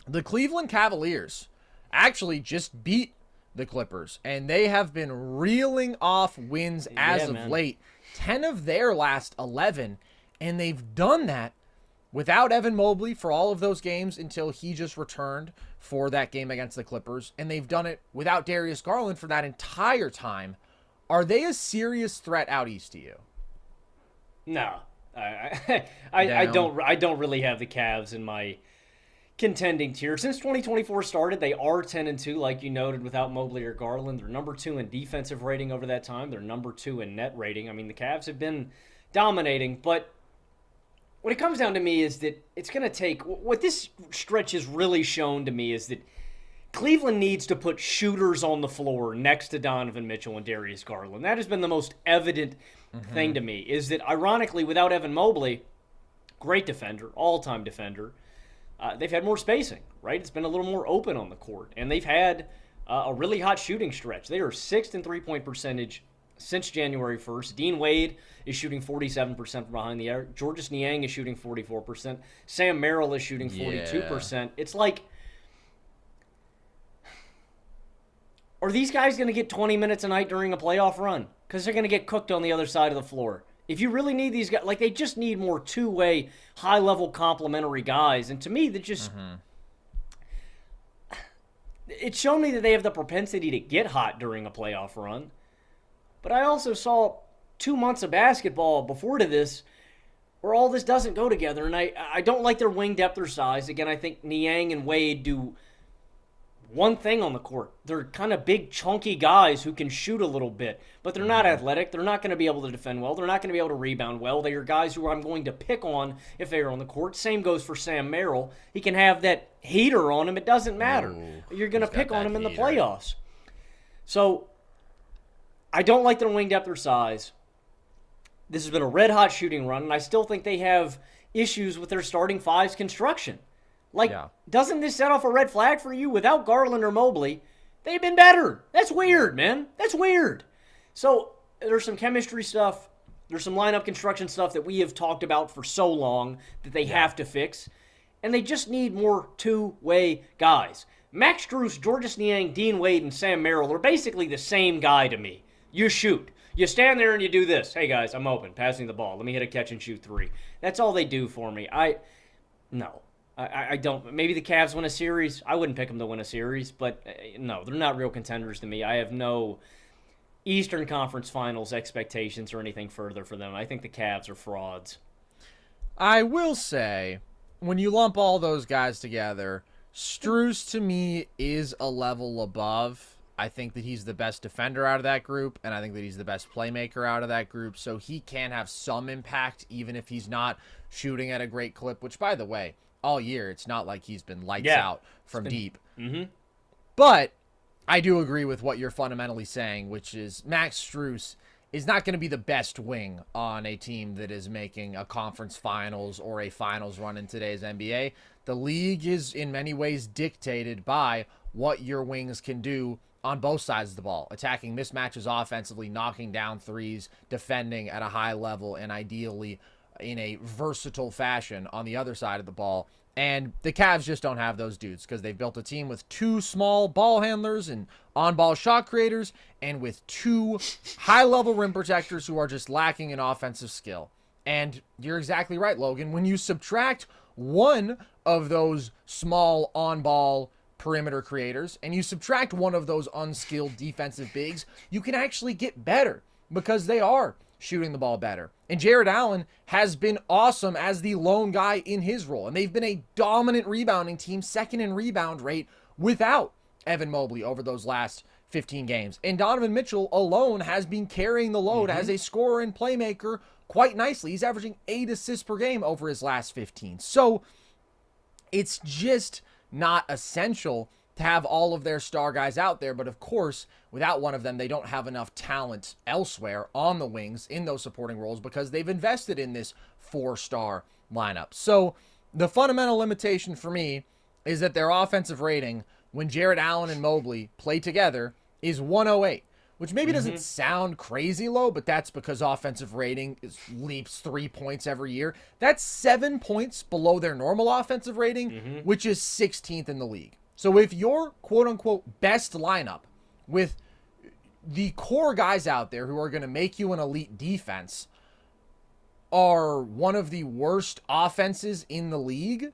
the Cleveland Cavaliers actually just beat the Clippers, and they have been reeling off wins as of late. 10 of their last 11, and they've done that without Evan Mobley for all of those games until he just returned for that game against the Clippers, and they've done it without Darius Garland for that entire time. Are they a serious threat out east to you? No. I don't really have the Cavs in my contending tier. Since 2024 started, they are 10-2, like you noted, without Mobley or Garland. They're number 2 in defensive rating over that time. They're number 2 in net rating. I mean, the Cavs have been dominating, but what it comes down to me is that it's going to take – what this stretch has really shown to me is that Cleveland needs to put shooters on the floor next to Donovan Mitchell and Darius Garland. That has been the most evident thing to me, is that ironically, without Evan Mobley, great defender, all-time defender, they've had more spacing, right? It's been a little more open on the court, and they've had a really hot shooting stretch. They are 6th in three-point percentage since January 1st. Dean Wade is shooting 47% from behind the arc. Georges Niang is shooting 44%. Sam Merrill is shooting 42%. Yeah. It's like, are these guys going to get 20 minutes a night during a playoff run? Because they're going to get cooked on the other side of the floor. If you really need these guys, like, they just need more two-way, high-level complementary guys. And to me, that just it's shown me that they have the propensity to get hot during a playoff run. But I also saw 2 months of basketball before to this where all this doesn't go together. And I don't like their wing depth or size. Again, I think Niang and Wade do one thing on the court. They're kind of big, chunky guys who can shoot a little bit, but they're not athletic. They're not going to be able to defend well. They're not going to be able to rebound well. They are guys who I'm going to pick on if they are on the court. Same goes for Sam Merrill. He can have that heater on him. It doesn't matter. You're going to pick on him in the playoffs. So I don't like their wing depth or size. This has been a red-hot shooting run, and I still think they have issues with their starting five's construction. Doesn't this set off a red flag for you? Without Garland or Mobley, they've been better. That's weird, man. That's weird. So there's some chemistry stuff. There's some lineup construction stuff that we have talked about for so long that they have to fix. And they just need more two-way guys. Max Strus, Georges Niang, Dean Wade, and Sam Merrill are basically the same guy to me. You shoot. You stand there and you do this. Hey, guys, I'm open. Passing the ball. Let me hit a catch-and-shoot three. That's all they do for me. No. I don't. Maybe the Cavs win a series. I wouldn't pick them to win a series, but no, they're not real contenders to me. I have no Eastern Conference Finals expectations or anything further for them. I think the Cavs are frauds. I will say, when you lump all those guys together, Strus to me is a level above. I think that he's the best defender out of that group, and I think that he's the best playmaker out of that group, so he can have some impact even if he's not shooting at a great clip, which, by the way, all year, it's not like he's been lights out from deep. But I do agree with what you're fundamentally saying, which is Max Strus is not going to be the best wing on a team that is making a conference finals or a finals run in today's NBA. The league is in many ways dictated by what your wings can do on both sides of the ball, attacking mismatches offensively, knocking down threes, defending at a high level, and ideally in a versatile fashion on the other side of the ball. And the Cavs just don't have those dudes because they've built a team with 2 small ball handlers and on-ball shot creators and with 2 high-level rim protectors who are just lacking in offensive skill. And you're exactly right, Logan. When you subtract one of those small on-ball perimeter creators and you subtract one of those unskilled defensive bigs, you can actually get better because they are shooting the ball better. And Jarrett Allen has been awesome as the lone guy in his role. And they've been a dominant rebounding team, second in rebound rate without Evan Mobley over those last 15 games. And Donovan Mitchell alone has been carrying the load as a scorer and playmaker quite nicely. He's averaging 8 assists per game over his last 15. So it's just not essential to have all of their star guys out there. But of course, without one of them, they don't have enough talent elsewhere on the wings in those supporting roles because they've invested in this 4-star lineup. So the fundamental limitation for me is that their offensive rating when Jarrett Allen and Mobley play together is 108, which maybe doesn't sound crazy low, but that's because offensive rating leaps 3 points every year. That's 7 points below their normal offensive rating, which is 16th in the league. So if your quote-unquote best lineup with the core guys out there who are going to make you an elite defense are one of the worst offenses in the league,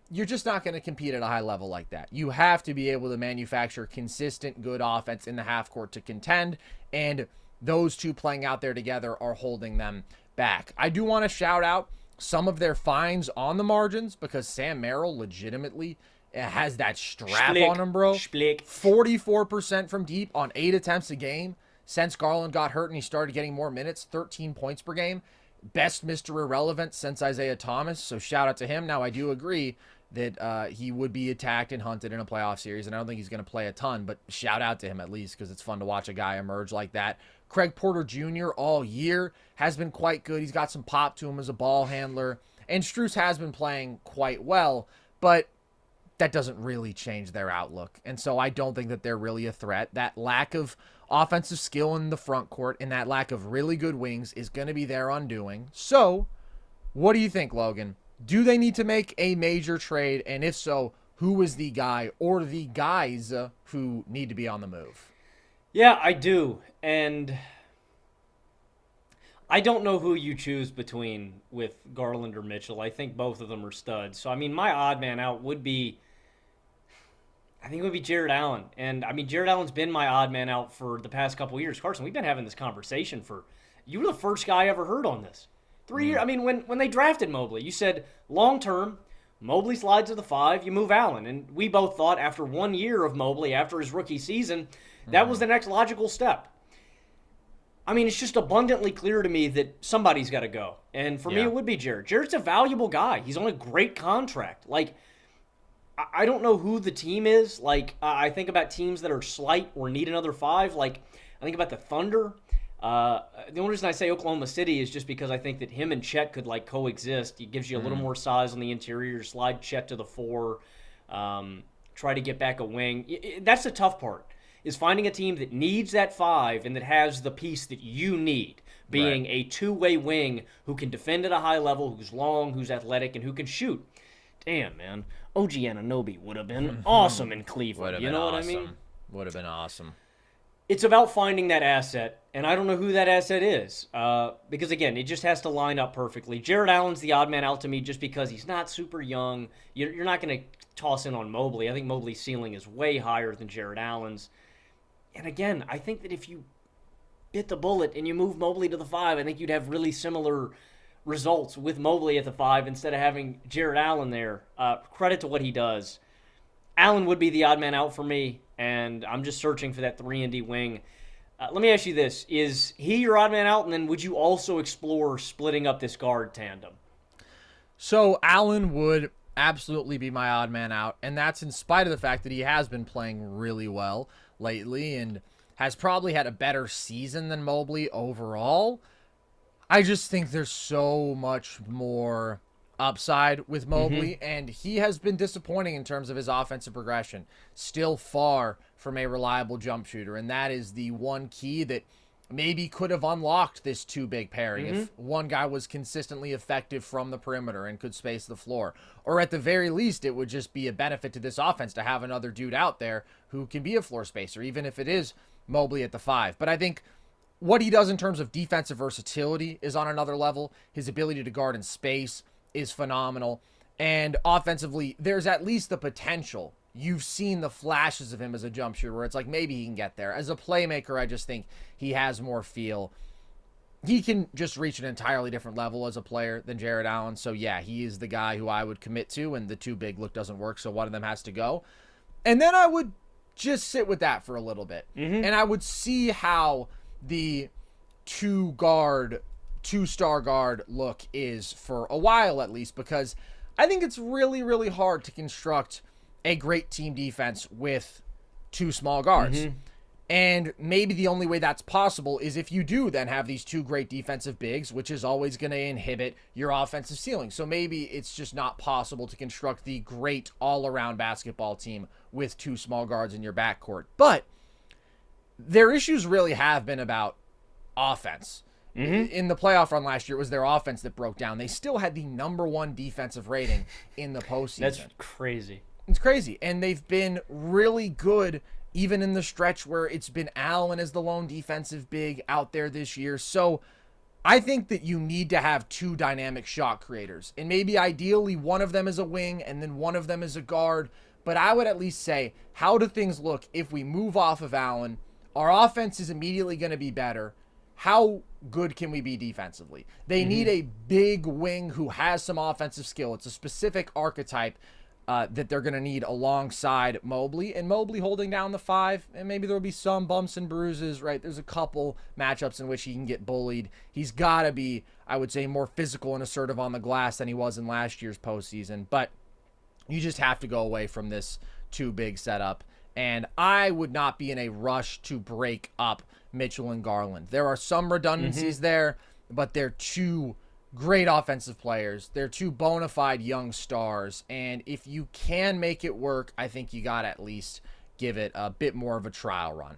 you're just not going to compete at a high level like that. You have to be able to manufacture consistent, good offense in the half court to contend, and those two playing out there together are holding them back. I do want to shout out some of their finds on the margins because Sam Merrill legitimately has that strap on him, bro. 44% from deep on 8 attempts a game. Since Garland got hurt and he started getting more minutes, 13 points per game. Best Mr. Irrelevant since Isaiah Thomas, so shout out to him. Now, I do agree that he would be attacked and hunted in a playoff series, and I don't think he's going to play a ton, but shout out to him at least because it's fun to watch a guy emerge like that. Craig Porter Jr. all year has been quite good. He's got some pop to him as a ball handler, and Strus has been playing quite well, but that doesn't really change their outlook, and so I don't think that they're really a threat. That lack of offensive skill in the front court and that lack of really good wings is going to be their undoing. So, what do you think, Logan? Do they need to make a major trade? And if so, who is the guy or the guys who need to be on the move? Yeah, I do. And I don't know who you choose between with Garland or Mitchell. I think both of them are studs. So, I mean, my odd man out would be, I think it would be Jarrett Allen. And, I mean, Jarrett Allen's been my odd man out for the past couple of years. Carson, we've been having this conversation you were the first guy I ever heard on this. 3 years. I mean, when they drafted Mobley, you said long-term, Mobley slides to the 5, you move Allen. And we both thought after 1 year of Mobley, after his rookie season, that was the next logical step. I mean, it's just abundantly clear to me that somebody's got to go. And for me, it would be Jarrett. Jarrett's a valuable guy. He's on a great contract. Like, I don't know who the team is. Like, I think about teams that are slight or need another 5. Like, I think about the Thunder. The only reason I say Oklahoma City is just because I think that him and Chet could like coexist. He gives you a little more size on the interior, slide Chet to the 4, try to get back a wing. That's the tough part, is finding a team that needs that 5 and that has the piece that you need, being a two-way wing who can defend at a high level, who's long, who's athletic, and who can shoot. Damn, man. OG Anunoby would have been awesome in Cleveland. You know what I mean? Would have been awesome. It's about finding that asset, and I don't know who that asset is. Because, again, it just has to line up perfectly. Jarrett Allen's the odd man out to me just because he's not super young. You're not going to toss in on Mobley. I think Mobley's ceiling is way higher than Jarrett Allen's. And, again, I think that if you bit the bullet and you move Mobley to the 5, I think you'd have really similar results with Mobley at the 5 instead of having Jarrett Allen there. Credit to what he does. Allen would be the odd man out for me, and I'm just searching for that 3-and-D wing. Let me ask you this. Is he your odd man out, and then would you also explore splitting up this guard tandem? So Allen would absolutely be my odd man out, and that's in spite of the fact that he has been playing really well lately and has probably had a better season than Mobley overall. I just think there's so much more upside with Mobley, and he has been disappointing in terms of his offensive progression. Still far from a reliable jump shooter, and that is the one key that maybe could have unlocked this two big pairing if one guy was consistently effective from the perimeter and could space the floor. Or at the very least, it would just be a benefit to this offense to have another dude out there who can be a floor spacer, even if it is Mobley at the 5. But I think what he does in terms of defensive versatility is on another level. His ability to guard in space is phenomenal. And offensively, there's at least the potential. You've seen the flashes of him as a jump shooter where it's like maybe he can get there. As a playmaker, I just think he has more feel. He can just reach an entirely different level as a player than Jarrett Allen. So yeah, he is the guy who I would commit to, and the too big look doesn't work, so one of them has to go. And then I would just sit with that for a little bit. And I would see how the two-star guard look is for a while at least, because I think it's really, really hard to construct a great team defense with two small guards. And maybe the only way that's possible is if you do then have these two great defensive bigs, which is always going to inhibit your offensive ceiling. So maybe it's just not possible to construct the great all-around basketball team with two small guards in your backcourt. But their issues really have been about offense. In the playoff run last year, it was their offense that broke down. They still had the #1 defensive rating in the postseason. That's crazy. It's crazy. And they've been really good even in the stretch where it's been Allen as the lone defensive big out there this year. So I think that you need to have two dynamic shot creators. And maybe ideally one of them is a wing and then one of them is a guard. But I would at least say, how do things look if we move off of Allen? Our offense is immediately going to be better. How good can we be defensively? They need a big wing who has some offensive skill. It's a specific archetype that they're going to need alongside Mobley. And Mobley holding down the 5, and maybe there'll be some bumps and bruises, right? There's a couple matchups in which he can get bullied. He's got to be, I would say, more physical and assertive on the glass than he was in last year's postseason. But you just have to go away from this too big setup. And I would not be in a rush to break up Mitchell and Garland. There are some redundancies there, but they're two great offensive players. They're two bona fide young stars. And if you can make it work, I think you got to at least give it a bit more of a trial run.